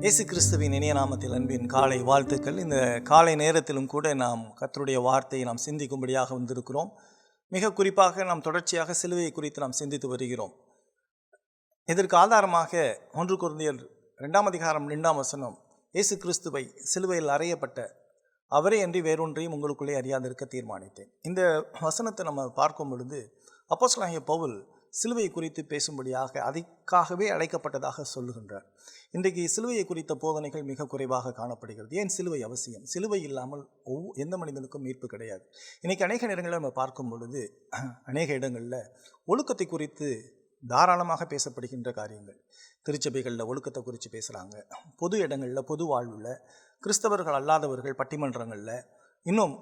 இயேசு கிறிஸ்துவின் இனிய நாமத்தில் அன்பின் காலை வாழ்த்துக்கள். இந்த காலை நேரத்திலும் கூட நாம் கர்த்தருடைய வார்த்தையை நாம் சிந்திக்கும்படியாக வந்திருக்கிறோம். மிக குறிப்பாக நாம் தொடர்ச்சியாக சிலுவையை குறித்து நாம் சிந்தித்து வருகிறோம். இதற்கு ஆதாரமாக 1 கொரிந்தியர் 2 அதிகாரம் 2 இயேசு கிறிஸ்துவை சிலுவையில் அறையப்பட்ட அவரே அன்றி வேறொன்றையும் உங்களுக்குள்ளே அறியாதிருக்க தீர்மானித்தேன். இந்த வசனத்தை நம்ம பார்க்கும் பொழுது அப்போஸ்தலனாகிய பவுல் சிலுவை குறித்து பேசும்படியாக அதற்காகவே அழைக்கப்பட்டதாக சொல்லுகின்றார். இன்றைக்கு சிலுவையை குறித்த போதனைகள் மிக குறைவாக காணப்படுகிறது. ஏன் சிலுவை அவசியம்? சிலுவை இல்லாமல் எந்த மனிதனுக்கும் மீட்பு கிடையாது. இன்றைக்கி அநேக நேரங்களில் நம்ம பார்க்கும் பொழுது அநேக இடங்களில் ஒழுக்கத்தை குறித்து தாராளமாக பேசப்படுகின்ற காரியங்கள். திருச்சபைகளில் ஒழுக்கத்தை குறித்து பேசுகிறாங்க. பொது இடங்களில், பொது வாழ்வில், கிறிஸ்தவர்கள் அல்லாதவர்கள் பட்டிமன்றங்களில், இன்னும்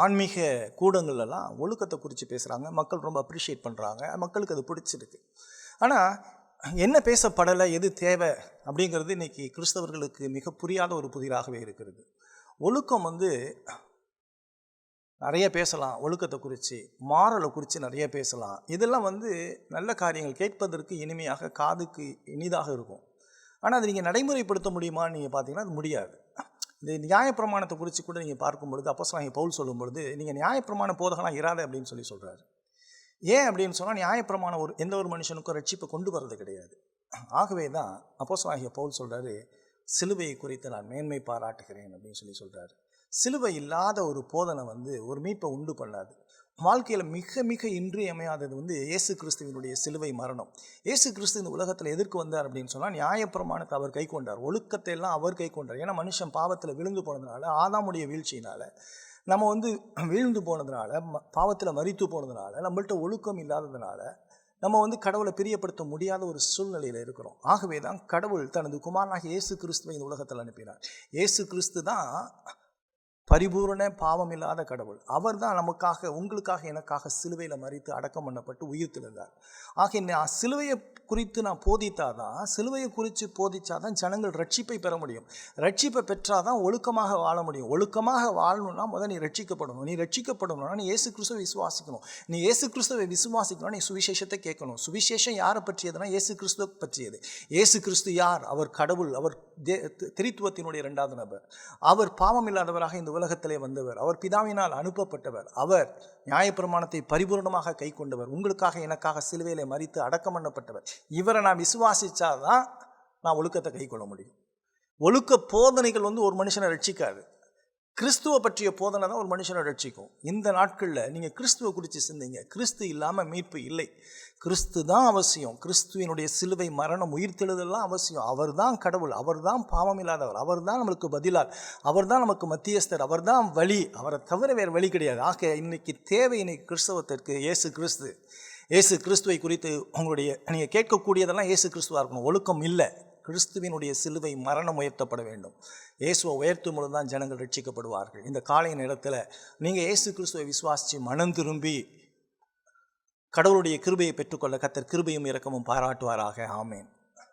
ஆன்மீக கூடங்கள்லாம் ஒழுக்கத்தை குறித்து பேசுகிறாங்க. மக்கள் ரொம்ப அப்ரிஷியேட் பண்ணுறாங்க. மக்களுக்கு அது பிடிச்சிருக்கு. ஆனால் என்ன பேசப்படலை, எது தேவை அப்படிங்கிறது இன்றைக்கி கிறிஸ்தவர்களுக்கு மிக புரியாத ஒரு புதிராகவே இருக்கிறது. ஒழுக்கம் நிறைய பேசலாம். ஒழுக்கத்தை குறித்து, மாரலை குறித்து நிறைய பேசலாம். இதெல்லாம் நல்ல காரியங்கள், கேட்பதற்கு இனிமையாக, காதுக்கு இனிதாக இருக்கும். ஆனால் அது நீங்கள் நடைமுறைப்படுத்த முடியுமான்னு நீங்கள் பார்த்தீங்கன்னா அது முடியாது. இந்த நியாயப்பிரமாணத்தை குறித்து கூட நீங்கள் பார்க்கும் பொழுது அப்போஸ்தலனாகிய பவுல் சொல்லும் பொழுது நீங்கள் நியாயப்பிரமாண போதகலாம் இராத அப்படின்னு சொல்கிறார். ஏன் அப்படின்னு சொன்னால் நியாயப்பிரமாணம் எந்த ஒரு மனுஷனுக்கும் ரட்சிப்பை கொண்டு வர்றது கிடையாது. ஆகவே தான் அப்போஸ்தலனாகிய பவுல் சொல்கிறாரு, சிலுவையை குறித்து நான் மேன்மை பாராட்டுகிறேன் அப்படின்னு சொல்கிறாரு. சிலுவை இல்லாத ஒரு போதனை ஒரு மீட்பை உண்டு பண்ணாது. வாழ்க்கையில் மிக மிக இன்றியமையாதது இயேசு கிறிஸ்துவினுடைய சிலுவை மரணம். இயேசு கிறிஸ்து இந்த உலகத்தில் எதற்கு வந்தார் அப்படின்னு சொன்னால் நியாயப்பிரமாணத்தை அவர் கை கொண்டார், ஒழுக்கத்தை எல்லாம் அவர் கை கொண்டார். ஏன்னா மனுஷன் பாவத்தில் விழுந்து போனதுனால, ஆதாமுடைய வீழ்ச்சியினால் நம்ம வீழ்ந்து போனதுனால, பாவத்தில் மரித்து போனதுனால, நம்மள்கிட்ட ஒழுக்கம் இல்லாததுனால நம்ம கடவுளை பிரியப்படுத்த முடியாத ஒரு சூழ்நிலையில் இருக்கிறோம். ஆகவே தான் கடவுள் தனது குமாரனாகிய இயேசு கிறிஸ்துவை இந்த உலகத்தில் அனுப்பினார். இயேசு கிறிஸ்து தான் பரிபூரண பாவம் இல்லாத கடவுள். அவர் தான் நமக்காக, உங்களுக்காக, எனக்காக சிலுவையில் மரித்து அடக்கம் பண்ணப்பட்டு உயிர்த்தெழுந்தார். ஆக நான் சிலுவையை குறித்து நான் போதித்தாதான், சிலுவையை குறித்து போதித்தாதான் ஜனங்கள் ரட்சிப்பை பெற முடியும். ரட்சிப்பை பெற்றாதான் ஒழுக்கமாக வாழ முடியும். ஒழுக்கமாக வாழணும்னா முதல் நீ ரட்சிக்கப்படணும். நீ ரட்சிக்கப்படணும்னா நீ இயேசு கிறிஸ்துவை விசுவாசிக்கணும். நீ இயேசு கிறிஸ்துவை விசுவாசிக்கணும்னா நீ சுவிசேஷத்தை கேட்கணும். சுவிசேஷம் யாரை பற்றியதுன்னா இயேசு கிறிஸ்துவை பற்றியது. இயேசு கிறிஸ்து யார்? அவர் கடவுள். அவர் திரித்துவத்தினுடைய 2வது நபர். அவர் பாவம் இல்லாதவராக இந்த உலகத்திலே வந்தவர். அவர் பிதாவினால் அனுப்பப்பட்டவர். அவர் நியாயப்பிரமாணத்தை பரிபூர்ணமாக கை கொண்டவர். உங்களுக்காக, எனக்காக சிலுவையிலே மரித்து அடக்கம் பண்ணப்பட்டவர். இவரை நான் விசுவாசிச்சாதான் நான் ஒழுக்கத்தை கை கொள்ள முடியும். ஒழுக்க போதனைகள் ஒரு மனுஷனை ரட்சிக்காது. கிறிஸ்துவை பற்றிய போதனை தான் ஒரு மனுஷனை ரட்சிக்கும். இந்த நாட்களில் நீங்கள் கிறிஸ்துவை குறித்து சிந்திங்க. கிறிஸ்து இல்லாமல் மீட்பு இல்லை. கிறிஸ்து தான் அவசியம். கிறிஸ்துவினுடைய சிலுவை மரணம், உயிர்த்தெழுதெல்லாம் அவசியம். அவர் தான் கடவுள். அவர் தான் பாவம் இல்லாதவர். அவர் தான் நம்மளுக்கு பதிலார். அவர் தான் நமக்கு மத்தியஸ்தர். அவர் தான் வழி. அவரை தவிர வேறு வழி கிடையாது. ஆக இன்னைக்கு தேவை, இன்னைக்கு கிறிஸ்தவத்திற்கு இயேசு கிறிஸ்து. இயேசு கிறிஸ்துவை குறித்து நீங்கள் கேட்கக்கூடியதெல்லாம் இயேசு கிறிஸ்துவாக இருக்கணும். ஒழுக்கம் இல்லை. கிறிஸ்துவினுடைய சிலுவை மரணம் உயர்த்தப்பட வேண்டும். இயேசுவை உயர்த்தும் பொழுது தான் ஜனங்கள் ரட்சிக்கப்படுவார்கள். இந்த காலை நேரத்தில் நீங்கள் இயேசு கிறிஸ்துவை விசுவாசித்து மனம் திரும்பி கடவுளுடைய கிருபையை பெற்றுக்கொள்ள கர்த்தர் கிருபையும் இரக்கமும் பாராட்டுவாராக. ஆமென்.